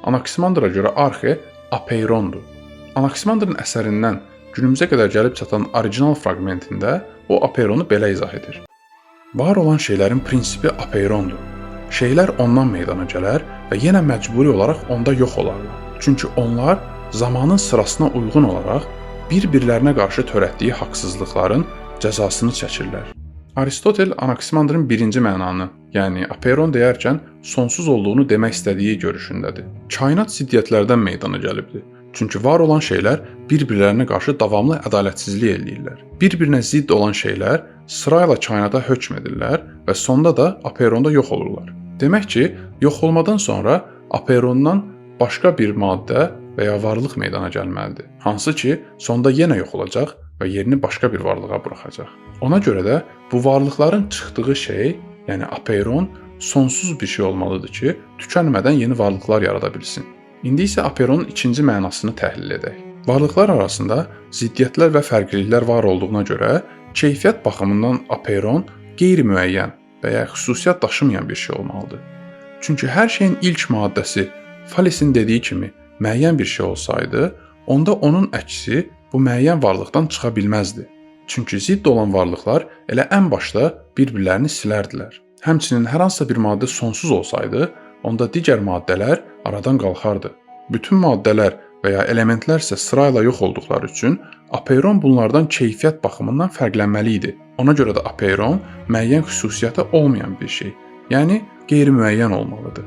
Anaximandra görə arxe apeirondur. Anaximandrın əsərindən günümüzə qədər gəlib çatan orijinal fraqmentində o apeironu belə izah edir. Var olan şeylərin prinsipi apeirondur. Şeylər ondan meydana gələr və yenə məcburi olaraq onda yox olarlar. Çünki onlar zamanın sırasına uyğun olaraq bir-birlərinə qarşı törətdiyi haqsızlıqların cəzasını çəkirlər. Aristotel Anaximandrın birinci mənanı, yəni apeiron deyərkən sonsuz olduğunu demək istədiyi görüşündədir. Kainat ziddiyyətlərdən meydana gəlibdir. Çünki var olan şeylər bir-birlərinə qarşı davamlı ədalətsizlik eləyirlər. Bir-birinə zidd olan şeylər sırayla kainata hökm edirlər və sonda da apeironda yox olurlar. Demək ki, yox olmadan sonra apeirondan başqa bir maddə və ya varlıq meydana gəlməlidir. Hansı ki, sonda yenə yox olacaq və yerini başqa bir varlığa buraxacaq. Ona görə də bu varlıqların çıxdığı şey, yəni apeiron, sonsuz bir şey olmalıdır ki, tükənmədən yeni varlıqlar yarada bilsin. İndi isə apeironun ikinci mənasını təhlil edək. Varlıqlar arasında ziddiyyətlər və fərqliliklər var olduğuna görə, keyfiyyət baxımından apeiron qeyri-müəyyən və ya xüsusiyyət daşımayan bir şey olmalıdır. Çünki hər şeyin ilk maddəsi Falesin dediyi kimi müəyyən bir şey olsaydı, onda onun əksi bu müəyyən varlıqdan çıxa bilməzdi. Çünki zidd olan varlıqlar elə ən başda bir-birlərini silərdilər. Həmçinin hər hansısa bir maddə sonsuz olsaydı, onda digər maddələr aradan qalxardı. Bütün maddələr və ya elementlər isə sırayla yox olduqları üçün apeiron bunlardan keyfiyyət baxımından fərqlənməli idi. Ona görə də apeiron müəyyən xüsusiyyəti olmayan bir şey, yəni qeyri-müəyyən olmalıdır.